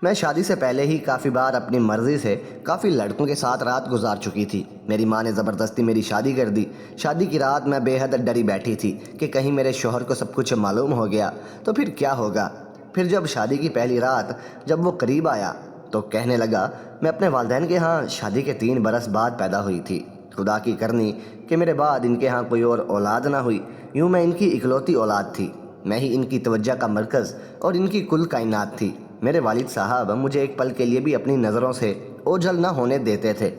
میں شادی سے پہلے ہی کافی بار اپنی مرضی سے کافی لڑکوں کے ساتھ رات گزار چکی تھی۔ میری ماں نے زبردستی میری شادی کر دی۔ شادی کی رات میں بے حد ڈری بیٹھی تھی کہ کہیں میرے شوہر کو سب کچھ معلوم ہو گیا تو پھر کیا ہوگا۔ پھر جب شادی کی پہلی رات جب وہ قریب آیا تو کہنے لگا، میں اپنے والدین کے ہاں شادی کے 3 برس بعد پیدا ہوئی تھی۔ خدا کی کرنی کہ میرے بعد ان کے ہاں کوئی اور اولاد نہ ہوئی، یوں میں ان کی اکلوتی اولاد تھی۔ میں ہی ان کی توجہ کا مرکز اور ان کی کل کائنات تھی۔ میرے والد صاحب مجھے ایک پل کے لیے بھی اپنی نظروں سے اوجھل نہ ہونے دیتے تھے۔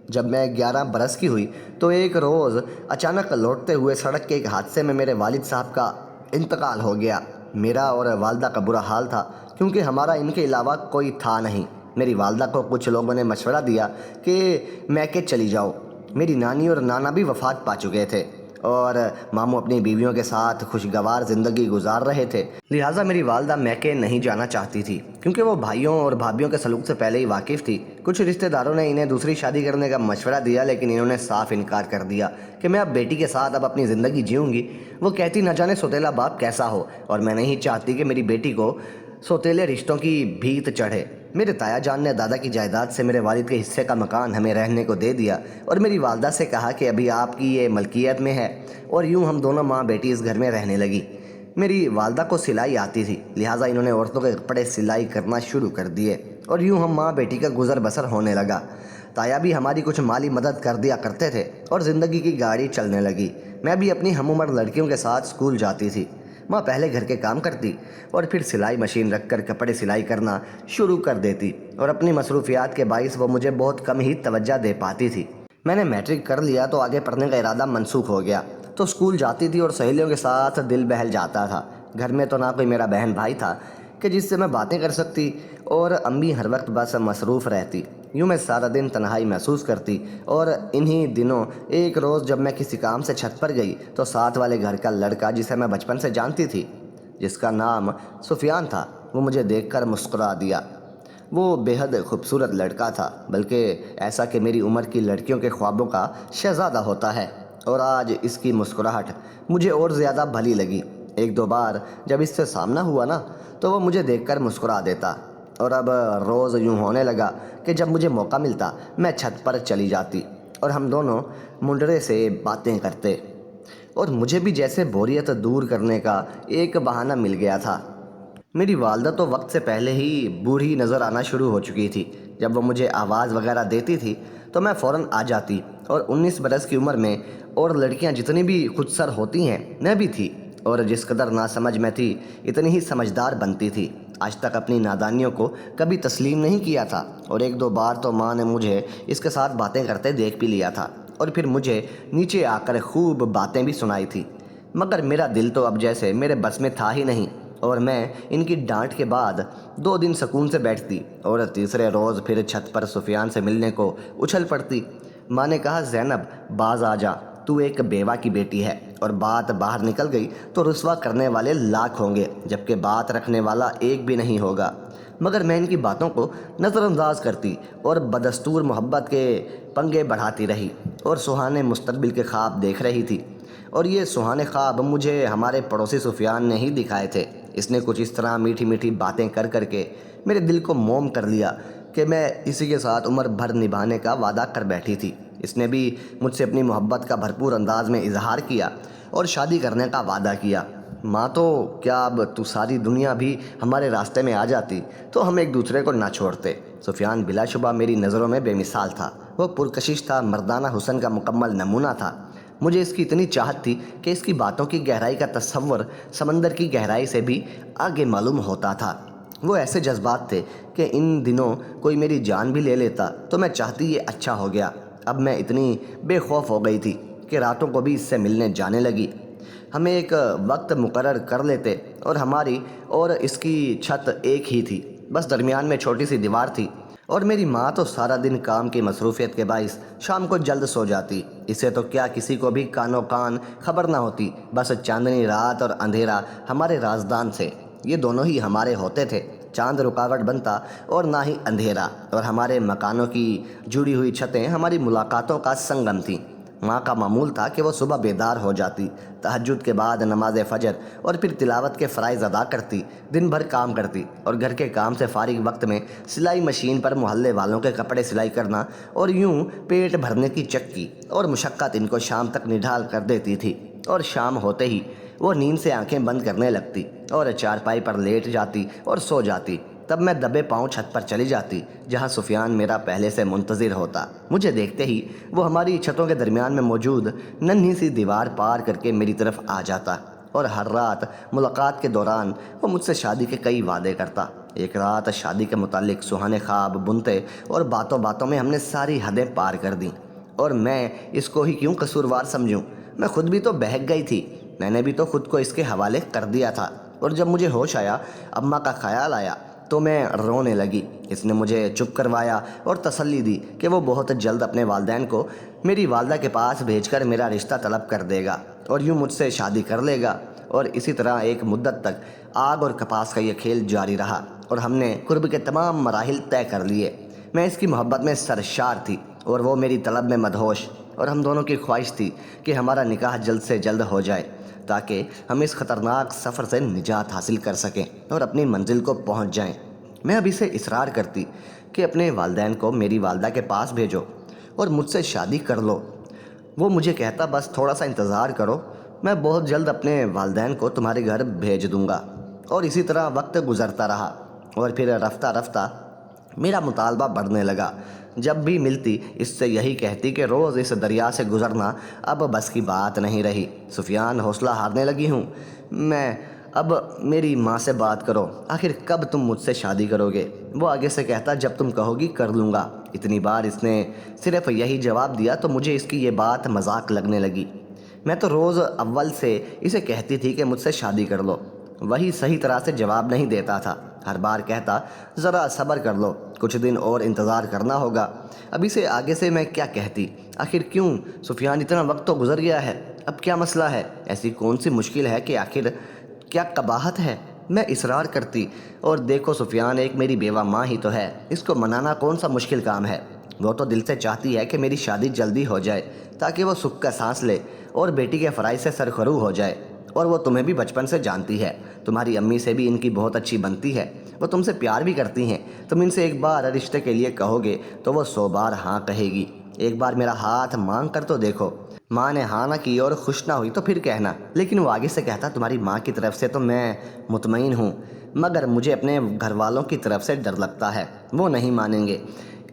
جب میں 11 برس کی ہوئی تو ایک روز اچانک لوٹتے ہوئے سڑک کے ایک حادثے میں میرے والد صاحب کا انتقال ہو گیا۔ میرا اور والدہ کا برا حال تھا کیونکہ ہمارا ان کے علاوہ کوئی تھا نہیں۔ میری والدہ کو کچھ لوگوں نے مشورہ دیا کہ میکے چلی جاؤ۔ میری نانی اور نانا بھی وفات پا چکے تھے اور ماموں اپنی بیویوں کے ساتھ خوشگوار زندگی گزار رہے تھے، لہٰذا میری والدہ میکے نہیں جانا چاہتی تھی کیونکہ وہ بھائیوں اور بھابھیوں کے سلوک سے پہلے ہی واقف تھی۔ کچھ رشتہ داروں نے انہیں دوسری شادی کرنے کا مشورہ دیا لیکن انہوں نے صاف انکار کر دیا کہ میں اب بیٹی کے ساتھ اب اپنی زندگی جیوں گی۔ وہ کہتی نہ جانے سوتیلا باپ کیسا ہو، اور میں نہیں چاہتی کہ میری بیٹی کو سوتیلے رشتوں کی بھیت چڑھے۔ میرے تایا جان نے دادا کی جائیداد سے میرے والد کے حصے کا مکان ہمیں رہنے کو دے دیا اور میری والدہ سے کہا کہ ابھی آپ کی یہ ملکیت میں ہے، اور یوں ہم دونوں ماں بیٹی اس گھر میں رہنے لگی۔ میری والدہ کو سلائی آتی تھی، لہٰذا انہوں نے عورتوں کے کپڑے سلائی کرنا شروع کر دیے اور یوں ہم ماں بیٹی کا گزر بسر ہونے لگا۔ تایا بھی ہماری کچھ مالی مدد کر دیا کرتے تھے اور زندگی کی گاڑی چلنے لگی۔ میں بھی اپنی ہم عمر لڑکیوں کے ساتھ اسکول جاتی تھی۔ ماں پہلے گھر کے کام کرتی اور پھر سلائی مشین رکھ کر کپڑے سلائی کرنا شروع کر دیتی، اور اپنی مصروفیات کے باعث وہ مجھے بہت کم ہی توجہ دے پاتی تھی۔ میں نے میٹرک کر لیا تو آگے پڑھنے کا ارادہ منسوخ ہو گیا، تو اسکول جاتی تھی اور سہیلیوں کے ساتھ دل بہل جاتا تھا۔ گھر میں تو نہ کوئی میرا بہن بھائی تھا کہ جس سے میں باتیں کر سکتی، اور امی ہر وقت بس مصروف رہتی۔ یوں میں سارا دن تنہائی محسوس کرتی، اور انہی دنوں ایک روز جب میں کسی کام سے چھت پر گئی تو ساتھ والے گھر کا لڑکا جسے میں بچپن سے جانتی تھی، جس کا نام سفیان تھا، وہ مجھے دیکھ کر مسکرا دیا۔ وہ بے حد خوبصورت لڑکا تھا، بلکہ ایسا کہ میری عمر کی لڑکیوں کے خوابوں کا شہزادہ ہوتا ہے، اور آج اس کی مسکراہٹ مجھے اور زیادہ بھلی لگی۔ 1-2 بار جب اس سے سامنا ہوا نا تو وہ مجھے دیکھ کر مسکرا دیتا، اور اب روز یوں ہونے لگا کہ جب مجھے موقع ملتا میں چھت پر چلی جاتی اور ہم دونوں منڈرے سے باتیں کرتے، اور مجھے بھی جیسے بوریت دور کرنے کا ایک بہانہ مل گیا تھا۔ میری والدہ تو وقت سے پہلے ہی بوڑھی نظر آنا شروع ہو چکی تھی۔ جب وہ مجھے آواز وغیرہ دیتی تھی تو میں فوراً آ جاتی، اور 19 برس کی عمر میں اور لڑکیاں جتنی بھی خود سر ہوتی ہیں میں بھی تھی، اور جس قدر ناسمجھ میں تھی اتنی ہی سمجھدار بنتی تھی۔ آج تک اپنی نادانیوں کو کبھی تسلیم نہیں کیا تھا، اور 1-2 بار تو ماں نے مجھے اس کے ساتھ باتیں کرتے دیکھ بھی لیا تھا، اور پھر مجھے نیچے آ کر خوب باتیں بھی سنائی تھی، مگر میرا دل تو اب جیسے میرے بس میں تھا ہی نہیں، اور میں ان کی ڈانٹ کے بعد 2 دن سکون سے بیٹھتی اور تیسرے روز پھر چھت پر سفیان سے ملنے کو اچھل پڑتی۔ ماں نے کہا، زینب باز آ جا، تو ایک بیوہ کی بیٹی ہے، اور بات باہر نکل گئی تو رسوا کرنے والے لاکھ ہوں گے جبکہ بات رکھنے والا ایک بھی نہیں ہوگا۔ مگر میں ان کی باتوں کو نظر انداز کرتی اور بدستور محبت کے پنگے بڑھاتی رہی، اور سہانے مستقبل کے خواب دیکھ رہی تھی، اور یہ سہانے خواب مجھے ہمارے پڑوسی سفیان نے ہی دکھائے تھے۔ اس نے کچھ اس طرح میٹھی میٹھی باتیں کر کر کے میرے دل کو موم کر لیا کہ میں اسی کے ساتھ عمر بھر نبھانے کا وعدہ کر بیٹھی تھی۔ اس نے بھی مجھ سے اپنی محبت کا بھرپور انداز میں اظہار کیا اور شادی کرنے کا وعدہ کیا۔ ماں تو کیا، اب تو ساری دنیا بھی ہمارے راستے میں آ جاتی تو ہم ایک دوسرے کو نہ چھوڑتے۔ سفیان بلا شبہ میری نظروں میں بے مثال تھا۔ وہ پرکشش تھا، مردانہ حسن کا مکمل نمونہ تھا۔ مجھے اس کی اتنی چاہت تھی کہ اس کی باتوں کی گہرائی کا تصور سمندر کی گہرائی سے بھی آگے معلوم ہوتا تھا۔ وہ ایسے جذبات تھے کہ ان دنوں کوئی میری جان بھی لے لیتا تو میں چاہتی یہ اچھا ہو گیا۔ اب میں اتنی بے خوف ہو گئی تھی کہ راتوں کو بھی اس سے ملنے جانے لگی۔ ہم ایک وقت مقرر کر لیتے اور ہماری اور اس کی چھت ایک ہی تھی، بس درمیان میں چھوٹی سی دیوار تھی، اور میری ماں تو سارا دن کام کی مصروفیت کے باعث شام کو جلد سو جاتی۔ اسے تو کیا کسی کو بھی کانوں کان خبر نہ ہوتی، بس چاندنی رات اور اندھیرا ہمارے رازدان تھے، یہ دونوں ہی ہمارے ہوتے تھے۔ چاند رکاوٹ بنتا اور نہ ہی اندھیرا، اور ہمارے مکانوں کی جڑی ہوئی چھتیں ہماری ملاقاتوں کا سنگم تھیں۔ ماں کا معمول تھا کہ وہ صبح بیدار ہو جاتی، تہجد کے بعد نماز فجر اور پھر تلاوت کے فرائض ادا کرتی، دن بھر کام کرتی اور گھر کے کام سے فارغ وقت میں سلائی مشین پر محلے والوں کے کپڑے سلائی کرنا اور یوں پیٹ بھرنے کی چکی اور مشقت ان کو شام تک نڈھال کر دیتی تھی۔ اور شام ہوتے ہی وہ نیند سے آنکھیں بند کرنے لگتی اور چارپائی پر لیٹ جاتی اور سو جاتی۔ تب میں دبے پاؤں چھت پر چلی جاتی جہاں سفیان میرا پہلے سے منتظر ہوتا۔ مجھے دیکھتے ہی وہ ہماری چھتوں کے درمیان میں موجود ننھی سی دیوار پار کر کے میری طرف آ جاتا اور ہر رات ملاقات کے دوران وہ مجھ سے شادی کے کئی وعدے کرتا۔ ایک رات شادی کے متعلق سہانے خواب بنتے اور باتوں باتوں میں ہم نے ساری حدیں پار کر دیں، اور میں اس کو ہی کیوں قصوروار سمجھوں؟ میں خود بھی تو بہک گئی تھی، میں نے بھی تو خود کو اس کے حوالے کر دیا تھا۔ اور جب مجھے ہوش آیا، اماں کا خیال آیا، تو میں رونے لگی۔ اس نے مجھے چپ کروایا اور تسلی دی کہ وہ بہت جلد اپنے والدین کو میری والدہ کے پاس بھیج کر میرا رشتہ طلب کر دے گا اور یوں مجھ سے شادی کر لے گا۔ اور اسی طرح ایک مدت تک آگ اور کپاس کا یہ کھیل جاری رہا اور ہم نے قرب کے تمام مراحل طے کر لیے۔ میں اس کی محبت میں سرشار تھی اور وہ میری طلب میں مدہوش، اور ہم دونوں کی خواہش تھی کہ ہمارا نکاح جلد سے جلد ہو جائے تاکہ ہم اس خطرناک سفر سے نجات حاصل کر سکیں اور اپنی منزل کو پہنچ جائیں۔ میں اب اسے اصرار کرتی کہ اپنے والدین کو میری والدہ کے پاس بھیجو اور مجھ سے شادی کر لو۔ وہ مجھے کہتا بس تھوڑا سا انتظار کرو، میں بہت جلد اپنے والدین کو تمہارے گھر بھیج دوں گا۔ اور اسی طرح وقت گزرتا رہا اور پھر رفتہ رفتہ میرا مطالبہ بڑھنے لگا۔ جب بھی ملتی اس سے یہی کہتی کہ روز اس دریا سے گزرنا اب بس کی بات نہیں رہی۔ سفیان، حوصلہ ہارنے لگی ہوں میں، اب میری ماں سے بات کرو، آخر کب تم مجھ سے شادی کرو گے؟ وہ آگے سے کہتا جب تم کہو گی کر لوں گا۔ اتنی بار اس نے صرف یہی جواب دیا تو مجھے اس کی یہ بات مذاق لگنے لگی۔ میں تو روز اول سے اسے کہتی تھی کہ مجھ سے شادی کر لو، وہی صحیح طرح سے جواب نہیں دیتا تھا۔ ہر بار کہتا ذرا صبر کر لو، کچھ دن اور انتظار کرنا ہوگا۔ اب اسے آگے سے میں کیا کہتی؟ آخر کیوں سفیان، اتنا وقت تو گزر گیا ہے، اب کیا مسئلہ ہے؟ ایسی کون سی مشکل ہے کہ آخر کیا قباحت ہے؟ میں اصرار کرتی، اور دیکھو سفیان، ایک میری بیوہ ماں ہی تو ہے، اس کو منانا کون سا مشکل کام ہے؟ وہ تو دل سے چاہتی ہے کہ میری شادی جلدی ہو جائے تاکہ وہ سکھ کا سانس لے اور بیٹی کے فرائض سے سرخرو ہو جائے۔ اور وہ تمہیں بھی بچپن سے جانتی ہے، تمہاری امی سے بھی ان کی بہت اچھی بنتی ہے، وہ تم سے پیار بھی کرتی ہیں۔ تم ان سے ایک بار رشتے کے لیے کہو گے تو وہ 100 بار ہاں کہے گی۔ ایک بار میرا ہاتھ مانگ کر تو دیکھو۔ ماں نے ہاں نہ کی اور خوش نہ ہوئی تو پھر کہنا۔ لیکن وہ آگے سے کہتا تمہاری ماں کی طرف سے تو میں مطمئن ہوں، مگر مجھے اپنے گھر والوں کی طرف سے ڈر لگتا ہے، وہ نہیں مانیں گے،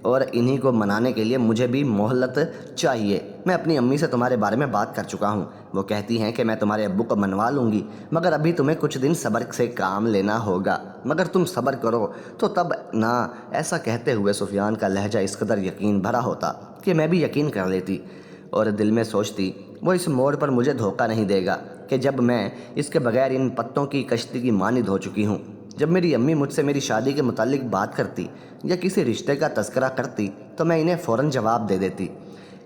اور انہی کو منانے کے لیے مجھے بھی مہلت چاہیے۔ میں اپنی امی سے تمہارے بارے میں بات کر چکا ہوں، وہ کہتی ہیں کہ میں تمہارے ابو کو منوا لوں گی، مگر ابھی تمہیں کچھ دن صبر سے کام لینا ہوگا، مگر تم صبر کرو تو تب نہ۔ ایسا کہتے ہوئے سفیان کا لہجہ اس قدر یقین بھرا ہوتا کہ میں بھی یقین کر لیتی، اور دل میں سوچتی وہ اس موڑ پر مجھے دھوکہ نہیں دے گا کہ جب میں اس کے بغیر ان پتوں کی کشتی کی مانند ہو چکی ہوں۔ جب میری امی مجھ سے میری شادی کے متعلق بات کرتی یا کسی رشتے کا تذکرہ کرتی تو میں انہیں فوراً جواب دے دیتی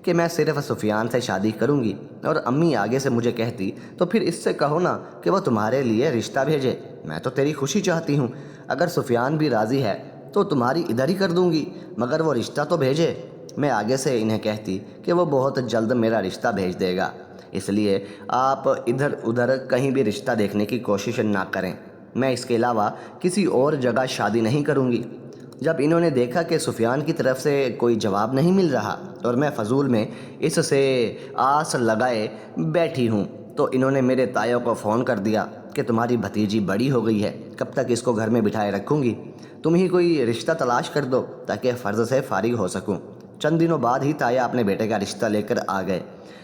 کہ میں صرف سفیان سے شادی کروں گی، اور امی آگے سے مجھے کہتی تو پھر اس سے کہو نا کہ وہ تمہارے لیے رشتہ بھیجے، میں تو تیری خوشی چاہتی ہوں، اگر سفیان بھی راضی ہے تو تمہاری ادھر ہی کر دوں گی، مگر وہ رشتہ تو بھیجے۔ میں آگے سے انہیں کہتی کہ وہ بہت جلد میرا رشتہ بھیج دے گا، اس لیے آپ ادھر ادھر کہیں بھی رشتہ دیکھنے کی کوشش نہ کریں، میں اس کے علاوہ کسی اور جگہ شادی نہیں کروں گی۔ جب انہوں نے دیکھا کہ سفیان کی طرف سے کوئی جواب نہیں مل رہا اور میں فضول میں اس سے آس لگائے بیٹھی ہوں، تو انہوں نے میرے تایوں کو فون کر دیا کہ تمہاری بھتیجی بڑی ہو گئی ہے، کب تک اس کو گھر میں بٹھائے رکھوں گی، تم ہی کوئی رشتہ تلاش کر دو تاکہ فرض سے فارغ ہو سکوں۔ چند دنوں بعد ہی تایا اپنے بیٹے کا رشتہ لے کر آ گئے۔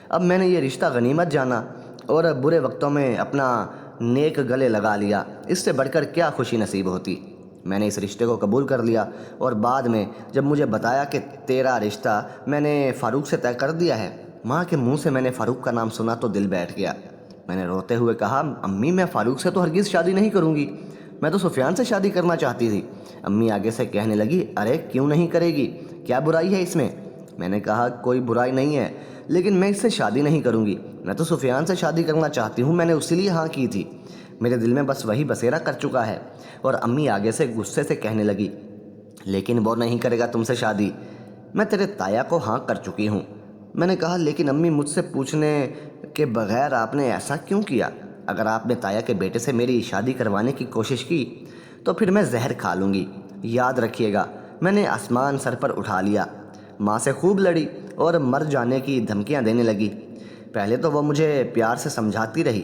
اب میں نے یہ رشتہ غنیمت جانا اور برے وقتوں میں اپنا نیک گلے لگا لیا، اس سے بڑھ کر کیا خوشی نصیب ہوتی۔ میں نے اس رشتے کو قبول کر لیا، اور بعد میں جب مجھے بتایا کہ تیرا رشتہ میں نے فاروق سے طے کر دیا ہے، ماں کے منہ سے میں نے فاروق کا نام سنا تو دل بیٹھ گیا۔ میں نے روتے ہوئے کہا امی، میں فاروق سے تو ہرگز شادی نہیں کروں گی، میں تو سفیان سے شادی کرنا چاہتی تھی۔ امی آگے سے کہنے لگی ارے کیوں نہیں کرے گی، کیا برائی ہے اس میں؟ میں نے کہا کوئی برائی نہیں ہے، لیکن میں اس سے شادی نہیں کروں گی، میں تو سفیان سے شادی کرنا چاہتی ہوں، میں نے اسی لیے ہاں کی تھی، میرے دل میں بس وہی بسیرا کر چکا ہے۔ اور امی آگے سے غصے سے کہنے لگی لیکن وہ نہیں کرے گا تم سے شادی، میں تیرے تایا کو ہاں کر چکی ہوں، میں نے کہا لیکن امی مجھ سے پوچھنے کے بغیر آپ نے ایسا کیوں کیا؟ اگر آپ نے تایا کے بیٹے سے میری شادی کروانے کی کوشش کی تو پھر میں زہر کھا لوں گی، یاد رکھیے گا۔ میں نے آسمان سر پر اٹھا لیا، ماں سے خوب لڑی اور مر جانے کی دھمکیاں دینے لگی۔ پہلے تو وہ مجھے پیار سے سمجھاتی رہی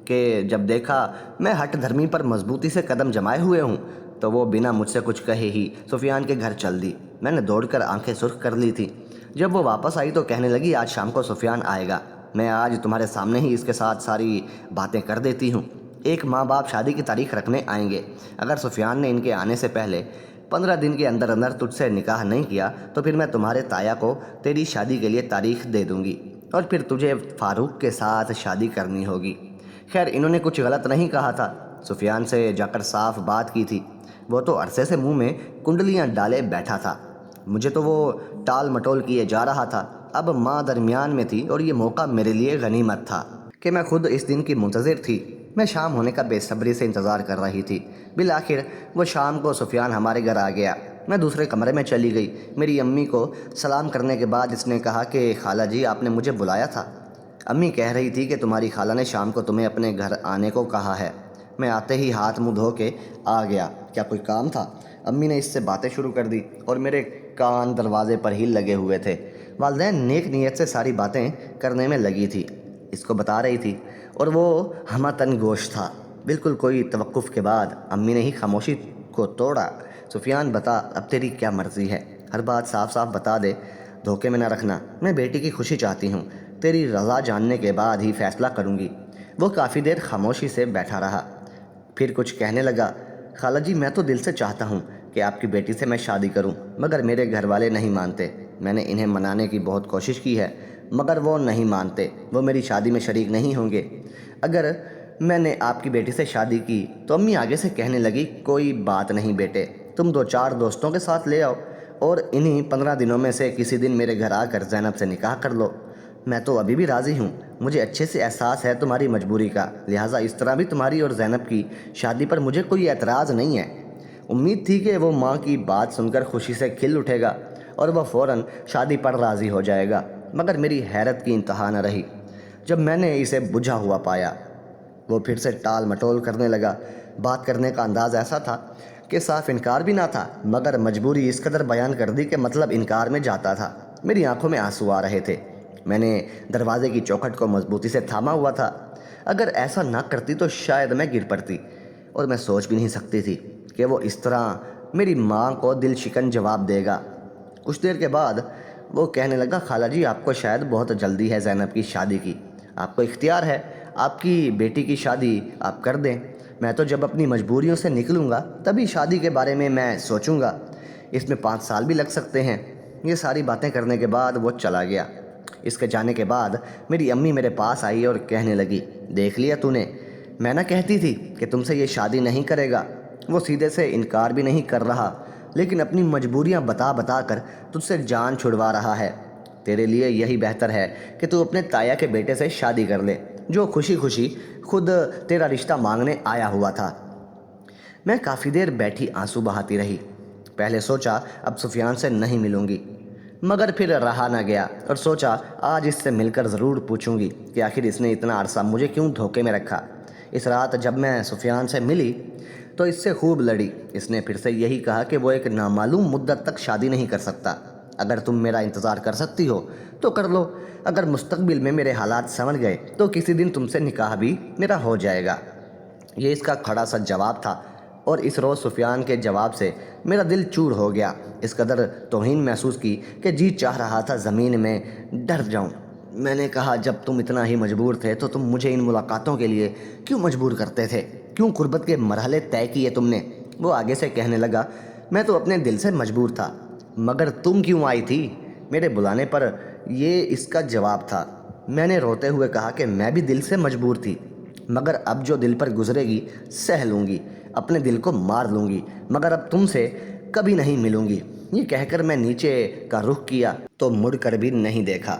کہ جب دیکھا میں ہٹ دھرمی پر مضبوطی سے قدم جمائے ہوئے ہوں تو وہ بنا مجھ سے کچھ کہے ہی سفیان کے گھر چل دی۔ میں نے دوڑ کر آنکھیں سرخ کر لی تھی۔ جب وہ واپس آئی تو کہنے لگی آج شام کو سفیان آئے گا، میں آج تمہارے سامنے ہی اس کے ساتھ ساری باتیں کر دیتی ہوں۔ ایک ماں باپ شادی کی تاریخ رکھنے آئیں گے، اگر سفیان نے ان کے آنے سے پہلے 15 دن کے اندر اندر تجھ سے نکاح نہیں کیا تو پھر میں تمہارے تایا کو تیری شادی کے لیے تاریخ دے دوں گی اور پھر تجھے فاروق کے ساتھ شادی کرنی ہوگی۔ خیر انہوں نے کچھ غلط نہیں کہا تھا، سفیان سے جا کر صاف بات کی تھی۔ وہ تو عرصے سے منہ میں کنڈلیاں ڈالے بیٹھا تھا، مجھے تو وہ ٹال مٹول کیے جا رہا تھا۔ اب ماں درمیان میں تھی اور یہ موقع میرے لیے غنیمت تھا کہ میں خود اس دن کی منتظر تھی۔ میں شام ہونے کا بے صبری سے انتظار کر رہی تھی۔ بالآخر وہ شام کو سفیان ہمارے گھر آ گیا۔ میں دوسرے کمرے میں چلی گئی۔ میری امی کو سلام کرنے کے بعد اس نے کہا کہ خالہ جی آپ نے مجھے بلایا تھا۔ امی کہہ رہی تھی کہ تمہاری خالہ نے شام کو تمہیں اپنے گھر آنے کو کہا ہے۔ میں آتے ہی ہاتھ منہ دھو کے آ گیا، کیا کوئی کام تھا؟ امی نے اس سے باتیں شروع کر دی اور میرے کان دروازے پر ہی لگے ہوئے تھے۔ والدین نیک نیت سے ساری باتیں کرنے میں لگی تھی، اس کو بتا رہی تھی اور وہ ہمہ تن گوش تھا۔ بالکل کوئی توقف کے بعد امی نے ہی خاموشی کو توڑا۔ سفیان بتا اب تیری کیا مرضی ہے، ہر بات صاف صاف بتا دے، دھوکے میں نہ رکھنا۔ میں بیٹی کی خوشی چاہتی ہوں، تیری رضا جاننے کے بعد ہی فیصلہ کروں گی۔ وہ کافی دیر خاموشی سے بیٹھا رہا، پھر کچھ کہنے لگا۔ خالہ جی میں تو دل سے چاہتا ہوں کہ آپ کی بیٹی سے میں شادی کروں، مگر میرے گھر والے نہیں مانتے۔ میں نے انہیں منانے کی بہت کوشش کی ہے مگر وہ نہیں مانتے، وہ میری شادی میں شریک نہیں ہوں گے۔ اگر میں نے آپ کی بیٹی سے شادی کی تو امی آگے سے کہنے لگی کوئی بات نہیں بیٹے، تم 2-4 دوستوں کے ساتھ لے آؤ اور انہی 15 دنوں میں سے کسی دن میرے گھر آ کر زینب سے نکاح کر لو۔ میں تو ابھی بھی راضی ہوں، مجھے اچھے سے احساس ہے تمہاری مجبوری کا، لہٰذا اس طرح بھی تمہاری اور زینب کی شادی پر مجھے کوئی اعتراض نہیں ہے۔ امید تھی کہ وہ ماں کی بات سن کر خوشی سے کھل اٹھے گا اور وہ فوراً شادی پر راضی ہو جائے گا، مگر میری حیرت کی انتہا نہ رہی جب میں نے اسے بجھا ہوا پایا۔ وہ پھر سے ٹال مٹول کرنے لگا۔ بات کرنے کا انداز ایسا تھا کہ صاف انکار بھی نہ تھا مگر مجبوری اس قدر بیان کر دی کہ مطلب انکار میں جاتا تھا۔ میری آنکھوں میں آنسو آ رہے تھے۔ میں نے دروازے کی چوکھٹ کو مضبوطی سے تھاما ہوا تھا، اگر ایسا نہ کرتی تو شاید میں گر پڑتی، اور میں سوچ بھی نہیں سکتی تھی کہ وہ اس طرح میری ماں کو دل شکن جواب دے گا۔ کچھ دیر کے بعد وہ کہنے لگا خالہ جی آپ کو شاید بہت جلدی ہے زینب کی شادی کی، آپ کو اختیار ہے، آپ کی بیٹی کی شادی آپ کر دیں، میں تو جب اپنی مجبوریوں سے نکلوں گا تبھی شادی کے بارے میں سوچوں گا، اس میں 5 سال بھی لگ سکتے ہیں۔ یہ ساری باتیں کرنے کے بعد وہ چلا گیا۔ اس کے جانے کے بعد میری امی میرے پاس آئی اور کہنے لگی دیکھ لیا تو نے، میں نہ کہتی تھی کہ تم سے یہ شادی نہیں کرے گا۔ وہ سیدھے سے انکار بھی نہیں کر رہا لیکن اپنی مجبوریاں بتا بتا کر تجھ سے جان چھڑوا رہا ہے۔ تیرے لیے یہی بہتر ہے کہ تو اپنے تایا کے بیٹے سے شادی کر لے جو خوشی خوشی خود تیرا رشتہ مانگنے آیا ہوا تھا۔ میں کافی دیر بیٹھی آنسو بہاتی رہی۔ پہلے سوچا اب سفیان سے نہیں ملوں گی مگر پھر رہا نہ گیا اور سوچا آج اس سے مل کر ضرور پوچھوں گی کہ آخر اس نے اتنا عرصہ مجھے کیوں دھوکے میں رکھا۔ اس رات جب میں سفیان سے ملی تو اس سے خوب لڑی۔ اس نے پھر سے یہی کہا کہ وہ ایک نامعلوم مدت تک شادی نہیں کر سکتا، اگر تم میرا انتظار کر سکتی ہو تو کر لو، اگر مستقبل میں میرے حالات سمجھ گئے تو کسی دن تم سے نکاح بھی میرا ہو جائے گا۔ یہ اس کا کھڑا سا جواب تھا اور اس روز سفیان کے جواب سے میرا دل چور ہو گیا، اس قدر توہین محسوس کی کہ جی چاہ رہا تھا زمین میں ڈر جاؤں۔ میں نے کہا جب تم اتنا ہی مجبور تھے تو تم مجھے ان ملاقاتوں کے لیے کیوں مجبور کرتے تھے، کیوں غربت کے مرحلے طے کیے تم نے؟ وہ آگے سے کہنے لگا میں تو اپنے دل سے مجبور تھا مگر تم کیوں آئی تھی میرے بلانے پر؟ یہ اس کا جواب تھا۔ میں نے روتے ہوئے کہا کہ میں بھی دل سے مجبور تھی مگر اب جو دل پر گزرے گی سہ لوں گی، اپنے دل کو مار لوں گی، مگر اب تم سے کبھی نہیں ملوں گی۔ یہ کہہ کر میں نیچے کا رخ کیا تو مڑ کر بھی نہیں دیکھا۔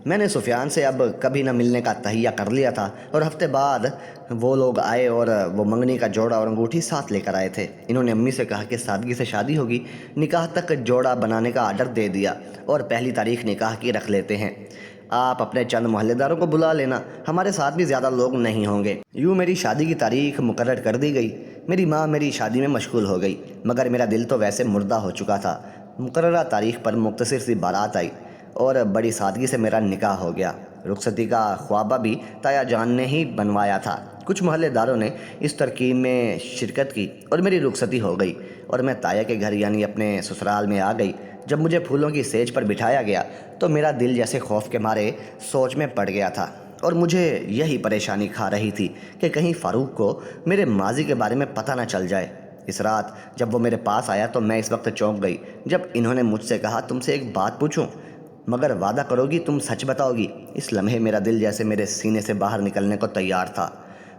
میں نے سفیان سے اب کبھی نہ ملنے کا تہیہ کر لیا تھا، اور ہفتے بعد وہ لوگ آئے اور وہ منگنی کا جوڑا اور انگوٹھی ساتھ لے کر آئے تھے۔ انہوں نے امی سے کہا کہ سادگی سے شادی ہوگی، نکاح تک جوڑا بنانے کا آرڈر دے دیا اور پہلی تاریخ نکاح کی رکھ لیتے ہیں۔ آپ اپنے چند محلے داروں کو بلا لینا، ہمارے ساتھ بھی زیادہ لوگ نہیں ہوں گے۔ یوں میری شادی کی تاریخ مقرر کر دی گئی۔ میری ماں میری شادی میں مشغول ہو گئی، مگر میرا دل تو ویسے مردہ ہو چکا تھا۔ مقررہ تاریخ پر مختصر سی بارات آئی اور بڑی سادگی سے میرا نکاح ہو گیا۔ رخصتی کا خوابہ بھی تایا جان نے ہی بنوایا تھا۔ کچھ محلے داروں نے اس ترکیب میں شرکت کی اور میری رخصتی ہو گئی، اور میں تایا کے گھر یعنی اپنے سسرال میں آ گئی۔ جب مجھے پھولوں کی سیج پر بٹھایا گیا تو میرا دل جیسے خوف کے مارے سوچ میں پڑ گیا تھا، اور مجھے یہی پریشانی کھا رہی تھی کہ کہیں فاروق کو میرے ماضی کے بارے میں پتہ نہ چل جائے۔ اس رات جب وہ میرے پاس آیا تو میں اس وقت چونک گئی جب انہوں نے مجھ سے کہا تم سے ایک بات پوچھوں، مگر وعدہ کرو گی تم سچ بتاؤ گی؟ اس لمحے میرا دل جیسے میرے سینے سے باہر نکلنے کو تیار تھا۔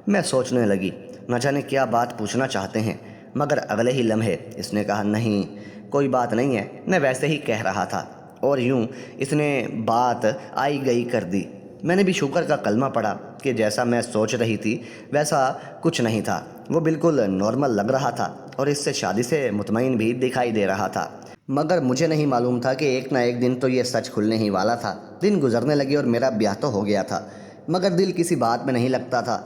میں سوچنے لگی نہ جانے کیا بات پوچھنا چاہتے ہیں، مگر اگلے ہی لمحے اس نے کہا نہیں کوئی بات نہیں ہے، میں ویسے ہی کہہ رہا تھا، اور یوں اس نے بات آئی گئی کر دی۔ میں نے بھی شکر کا کلمہ پڑھا کہ جیسا میں سوچ رہی تھی ویسا کچھ نہیں تھا، وہ بالکل نارمل لگ رہا تھا اور اس سے شادی سے مطمئن بھی دکھائی دے رہا تھا۔ مگر مجھے نہیں معلوم تھا کہ ایک نہ ایک دن تو یہ سچ کھلنے ہی والا تھا۔ دن گزرنے لگے اور میرا بیاہ تو ہو گیا تھا، مگر دل کسی بات میں نہیں لگتا تھا۔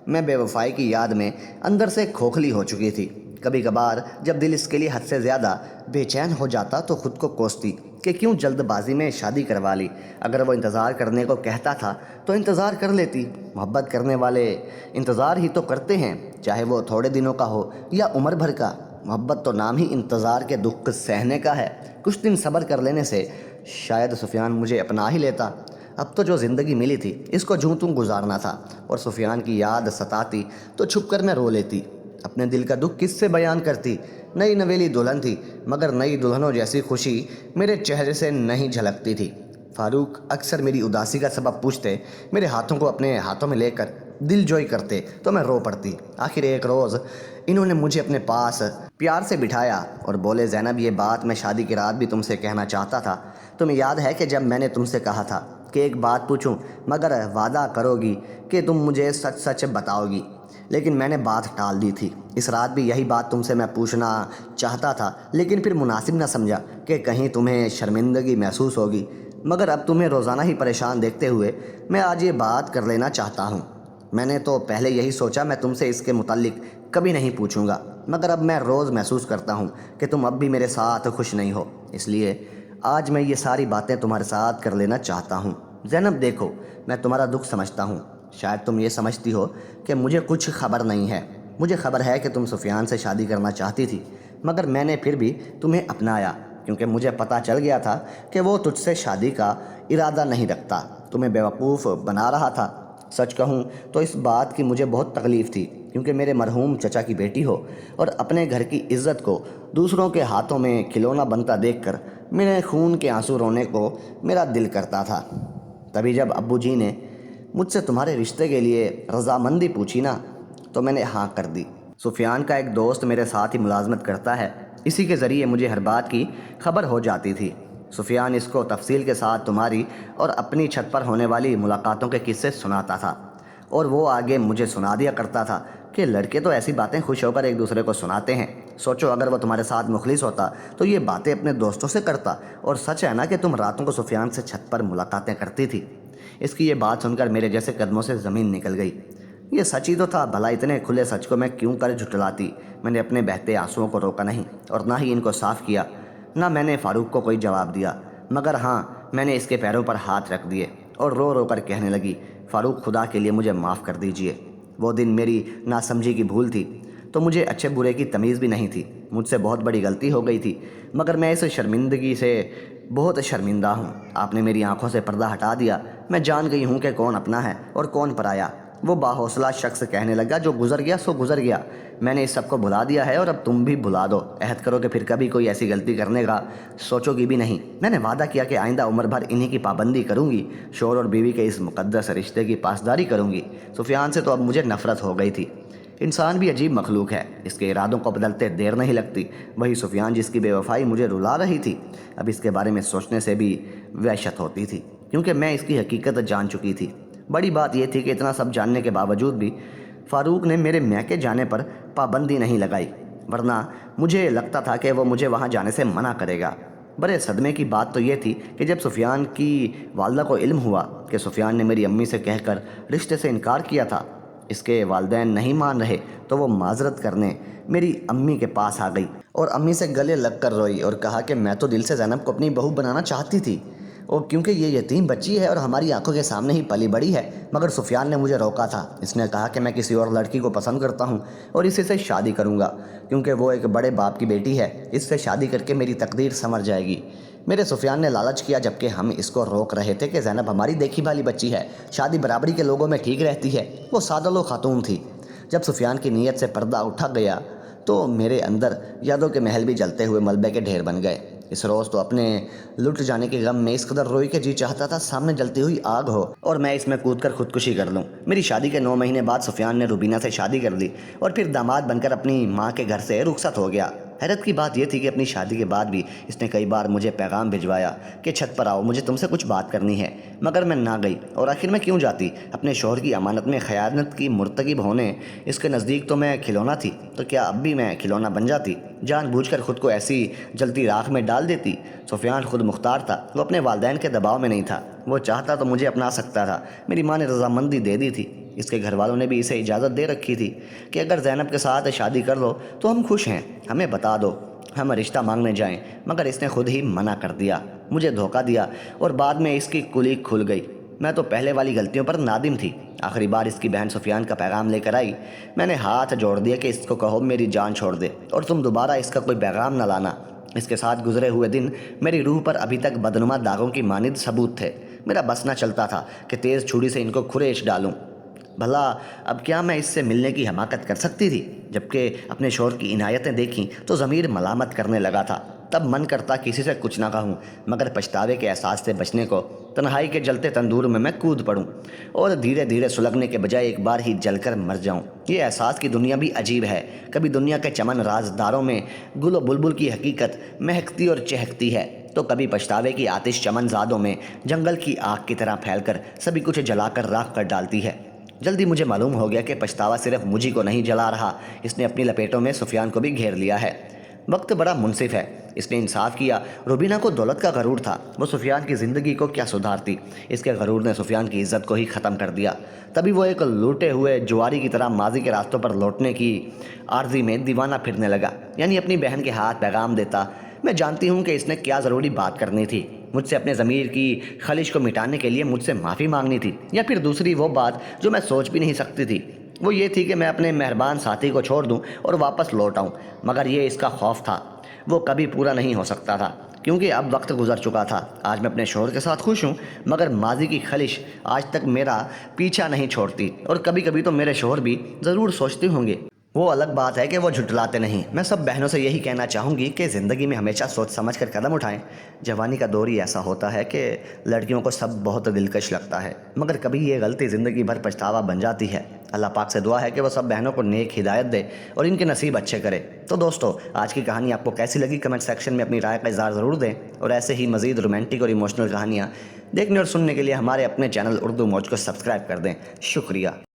میں بے وفائی کی یاد میں اندر سے کھوکھلی ہو چکی تھی۔ کبھی کبھار جب دل اس کے لیے حد سے زیادہ بے چین ہو جاتا تو خود کو کوستی کہ کیوں جلد بازی میں شادی کروا لی۔ اگر وہ انتظار کرنے کو کہتا تھا تو انتظار کر لیتی۔ محبت کرنے والے انتظار ہی تو کرتے ہیں، چاہے وہ تھوڑے دنوں کا ہو یا عمر بھر کا۔ محبت تو نام ہی انتظار کے دکھ سہنے کا ہے۔ کچھ دن صبر کر لینے سے شاید سفیان مجھے اپنا ہی لیتا۔ اب تو جو زندگی ملی تھی اس کو جوں توں گزارنا تھا، اور سفیان کی یاد ستاتی تو چھپ کر میں رو لیتی۔ اپنے دل کا دکھ کس سے بیان کرتی؟ نئی نویلی دلہن تھی، مگر نئی دلہنوں جیسی خوشی میرے چہرے سے نہیں جھلکتی تھی۔ فاروق اکثر میری اداسی کا سبب پوچھتے، میرے ہاتھوں کو اپنے ہاتھوں میں لے کر دل جوئی کرتے تو میں رو پڑتی۔ آخر ایک روز انہوں نے مجھے اپنے پاس پیار سے بٹھایا اور بولے زینب یہ بات میں شادی کی رات بھی تم سے کہنا چاہتا تھا۔ تمہیں یاد ہے کہ جب میں نے تم سے کہا تھا کہ ایک بات پوچھوں مگر وعدہ کرو گی کہ تم مجھے سچ سچ بتاؤ گی، لیکن میں نے بات ٹال دی تھی۔ اس رات بھی یہی بات تم سے میں پوچھنا چاہتا تھا، لیکن پھر مناسب نہ سمجھا کہ کہیں تمہیں شرمندگی محسوس ہوگی، مگر اب تمہیں روزانہ ہی پریشان دیکھتے ہوئے میں آج یہ بات کر لینا چاہتا ہوں۔ میں نے تو پہلے یہی سوچا میں تم سے اس کے متعلق کبھی نہیں پوچھوں گا، مگر اب میں روز محسوس کرتا ہوں کہ تم اب بھی میرے ساتھ خوش نہیں ہو، اس لیے آج میں یہ ساری باتیں تمہارے ساتھ کر لینا چاہتا ہوں۔ زینب دیکھو، میں تمہارا دکھ سمجھتا ہوں، شاید تم یہ سمجھتی ہو کہ مجھے کچھ خبر نہیں ہے۔ مجھے خبر ہے کہ تم سفیان سے شادی کرنا چاہتی تھی، مگر میں نے پھر بھی تمہیں اپنایا کیونکہ مجھے پتہ چل گیا تھا کہ وہ تجھ سے شادی کا ارادہ نہیں رکھتا، تمہیں بیوقوف بنا رہا تھا۔ سچ کہوں تو اس بات کی مجھے بہت تکلیف تھی، کیونکہ میرے مرحوم چچا کی بیٹی ہو اور اپنے گھر کی عزت کو دوسروں کے ہاتھوں میں کھلونا بنتا دیکھ کر میرے خون کے آنسو رونے کو میرا دل کرتا تھا۔ تبھی جب ابو جی نے مجھ سے تمہارے رشتے کے لیے رضامندی پوچھی نا تو میں نے ہاں کر دی۔ سفیان کا ایک دوست میرے ساتھ ہی ملازمت کرتا ہے، اسی کے ذریعے مجھے ہر بات کی خبر ہو جاتی تھی۔ سفیان اس کو تفصیل کے ساتھ تمہاری اور اپنی چھت پر ہونے والی ملاقاتوں کے قصے سناتا تھا، اور وہ آگے مجھے سنا دیا کرتا تھا کہ لڑکے تو ایسی باتیں خوش ہو کر ایک دوسرے کو سناتے ہیں۔ سوچو اگر وہ تمہارے ساتھ مخلص ہوتا تو یہ باتیں اپنے دوستوں سے کرتا، اور سچ ہے نا کہ تم راتوں کو سفیان سے چھت پر ملاقاتیں کرتی تھی۔ اس کی یہ بات سن کر میرے جیسے قدموں سے زمین نکل گئی۔ یہ سچ ہی تو تھا، بھلا اتنے کھلے سچ کو میں کیوں کر جھٹلاتی؟ میں نے اپنے بہتے آنسوؤں کو روکا نہیں اور نہ ہی ان کو صاف کیا، نہ میں نے فاروق کو کوئی جواب دیا، مگر ہاں میں نے اس کے پیروں پر ہاتھ رکھ دیے اور رو رو کر کہنے لگی فاروق خدا کے لیے مجھے معاف کر دیجئے۔ وہ دن میری ناسمجھی کی بھول تھی تو مجھے اچھے برے کی تمیز بھی نہیں تھی، مجھ سے بہت بڑی غلطی ہو گئی تھی، مگر میں اس شرمندگی سے بہت شرمندہ ہوں۔ آپ نے میری آنکھوں سے پردہ ہٹا دیا، میں جان گئی ہوں کہ کون اپنا ہے اور کون پرایا۔ وہ باحوصلہ شخص کہنے لگا جو گزر گیا سو گزر گیا، میں نے اس سب کو بھلا دیا ہے اور اب تم بھی بھلا دو، عہد کرو کہ پھر کبھی کوئی ایسی غلطی کرنے کا سوچو گی بھی نہیں۔ میں نے وعدہ کیا کہ آئندہ عمر بھر انہی کی پابندی کروں گی، شوہر اور بیوی کے اس مقدس رشتے کی پاسداری کروں گی۔ سفیان سے تو اب مجھے نفرت ہو گئی تھی، انسان بھی عجیب مخلوق ہے، اس کے ارادوں کو بدلتے دیر نہیں لگتی۔ وہی سفیان جس کی بے وفائی مجھے رلا رہی تھی، اب اس کے بارے میں سوچنے سے بھی وحشت ہوتی تھی، کیونکہ میں اس کی حقیقت جان چکی تھی۔ بڑی بات یہ تھی کہ اتنا سب جاننے کے باوجود بھی فاروق نے میرے میکے جانے پر پابندی نہیں لگائی، ورنہ مجھے لگتا تھا کہ وہ مجھے وہاں جانے سے منع کرے گا۔ بڑے صدمے کی بات تو یہ تھی کہ جب سفیان کی والدہ کو علم ہوا کہ سفیان نے میری امی سے کہہ کر رشتے سے انکار کیا تھا، اس کے والدین نہیں مان رہے، تو وہ معذرت کرنے میری امی کے پاس آ گئی اور امی سے گلے لگ کر روئی اور کہا کہ میں تو دل سے زینب کو اپنی بہو بنانا چاہتی تھی، اور کیونکہ یہ یتیم بچی ہے اور ہماری آنکھوں کے سامنے ہی پلی بڑی ہے، مگر سفیان نے مجھے روکا تھا۔ اس نے کہا کہ میں کسی اور لڑکی کو پسند کرتا ہوں اور اسی سے شادی کروں گا، کیونکہ وہ ایک بڑے باپ کی بیٹی ہے، اس سے شادی کر کے میری تقدیر سنور جائے گی۔ میرے سفیان نے لالچ کیا، جبکہ ہم اس کو روک رہے تھے کہ زینب ہماری دیکھی بھالی بچی ہے، شادی برابری کے لوگوں میں ٹھیک رہتی ہے، وہ سادہ لو خاتون تھی۔ جب سفیان کی نیت سے پردہ اٹھا گیا تو میرے اندر یادوں کے محل بھی جلتے ہوئے ملبے کے ڈھیر بن گئے۔ اس روز تو اپنے لٹ جانے کے غم میں اس قدر روئی کہ جی چاہتا تھا سامنے جلتی ہوئی آگ ہو اور میں اس میں کود کر خودکشی کر لوں۔ میری شادی کے 9 مہینے بعد سفیان نے روبینہ سے شادی کر لی اور پھر داماد بن کر اپنی ماں کے گھر سے رخصت ہو گیا۔ حیرت کی بات یہ تھی کہ اپنی شادی کے بعد بھی اس نے کئی بار مجھے پیغام بھجوایا کہ چھت پر آؤ، مجھے تم سے کچھ بات کرنی ہے، مگر میں نہ گئی۔ اور آخر میں کیوں جاتی؟ اپنے شوہر کی امانت میں خیانت کی مرتکب ہونے اس کے نزدیک تو میں کھلونا تھی، تو کیا اب بھی میں کھلونا بن جاتی؟ جان بوجھ کر خود کو ایسی جلتی راکھ میں ڈال دیتی؟ سفیان خود مختار تھا، وہ اپنے والدین کے دباؤ میں نہیں تھا، وہ چاہتا تو مجھے اپنا سکتا تھا۔ میری ماں نے رضامندی دے دی تھی، اس کے گھر والوں نے بھی اسے اجازت دے رکھی تھی کہ اگر زینب کے ساتھ شادی کر لو تو ہم خوش ہیں، ہمیں بتا دو، ہم رشتہ مانگنے جائیں، مگر اس نے خود ہی منع کر دیا، مجھے دھوکہ دیا اور بعد میں اس کی کلی کھل گئی۔ میں تو پہلے والی غلطیوں پر نادم تھی۔ آخری بار اس کی بہن سفیان کا پیغام لے کر آئی، میں نے ہاتھ جوڑ دیا کہ اس کو کہو میری جان چھوڑ دے اور تم دوبارہ اس کا کوئی پیغام نہ لانا۔ اس کے ساتھ گزرے ہوئے دن میری روح پر ابھی تک بدنما داغوں کی مانند ثبوت تھے۔ میرا بس نہ چلتا تھا کہ تیز چھری سے ان کو کھریچ ڈالوں۔ بھلا اب کیا میں اس سے ملنے کی حماقت کر سکتی تھی؟ جبکہ اپنے شوہر کی عنایتیں دیکھیں تو ضمیر ملامت کرنے لگا تھا۔ تب من کرتا کسی سے کچھ نہ کہوں، مگر پچھتاوے کے احساس سے بچنے کو تنہائی کے جلتے تندور میں کود پڑوں اور دھیرے دھیرے سلگنے کے بجائے ایک بار ہی جل کر مر جاؤں۔ یہ احساس کی دنیا بھی عجیب ہے، کبھی دنیا کے چمن رازداروں میں گل و بلبل کی حقیقت مہکتی اور چہکتی ہے، تو کبھی پچھتاوے کی آتش چمن زادوں میں جنگل کی آگ کی طرح پھیل کر سبھی کچھ جلا کر راکھ کر ڈالتی ہے۔ جلدی مجھے معلوم ہو گیا کہ پچھتاوا صرف مجھے کو نہیں جلا رہا، اس نے اپنی لپیٹوں میں سفیان کو بھی گھیر لیا ہے۔ وقت بڑا منصف ہے، اس نے انصاف کیا۔ روبینہ کو دولت کا غرور تھا، وہ سفیان کی زندگی کو کیا سدھارتی؟ اس کے غرور نے سفیان کی عزت کو ہی ختم کر دیا۔ تبھی وہ ایک لوٹے ہوئے جواری کی طرح ماضی کے راستوں پر لوٹنے کی عارضی میں دیوانہ پھرنے لگا، یعنی اپنی بہن کے ہاتھ پیغام دیتا۔ میں جانتی ہوں کہ اس نے کیا ضروری بات کرنی تھی، مجھ سے اپنے ضمیر کی خلش کو مٹانے کے لیے مجھ سے معافی مانگنی تھی، یا پھر دوسری وہ بات جو میں سوچ بھی نہیں سکتی تھی، وہ یہ تھی کہ میں اپنے مہربان ساتھی کو چھوڑ دوں اور واپس لوٹ آؤں۔ مگر یہ اس کا خوف تھا، وہ کبھی پورا نہیں ہو سکتا تھا، کیونکہ اب وقت گزر چکا تھا۔ آج میں اپنے شوہر کے ساتھ خوش ہوں، مگر ماضی کی خلش آج تک میرا پیچھا نہیں چھوڑتی، اور کبھی کبھی تو میرے شوہر بھی ضرور سوچتے ہوں گے۔ وہ الگ بات ہے کہ وہ جھٹلاتے نہیں۔ میں سب بہنوں سے یہی کہنا چاہوں گی کہ زندگی میں ہمیشہ سوچ سمجھ کر قدم اٹھائیں۔ جوانی کا دور ہی ایسا ہوتا ہے کہ لڑکیوں کو سب بہت دلکش لگتا ہے، مگر کبھی یہ غلطی زندگی بھر پچھتاوا بن جاتی ہے۔ اللہ پاک سے دعا ہے کہ وہ سب بہنوں کو نیک ہدایت دے اور ان کے نصیب اچھے کرے۔ تو دوستو، آج کی کہانی آپ کو کیسی لگی؟ کمنٹ سیکشن میں اپنی رائے کا اظہار ضرور دیں، اور ایسے ہی مزید رومانٹک اور ایموشنل کہانیاں دیکھنے اور سننے کے لیے ہمارے اپنے چینل اردو موج کو سبسکرائب کر دیں۔ شکریہ۔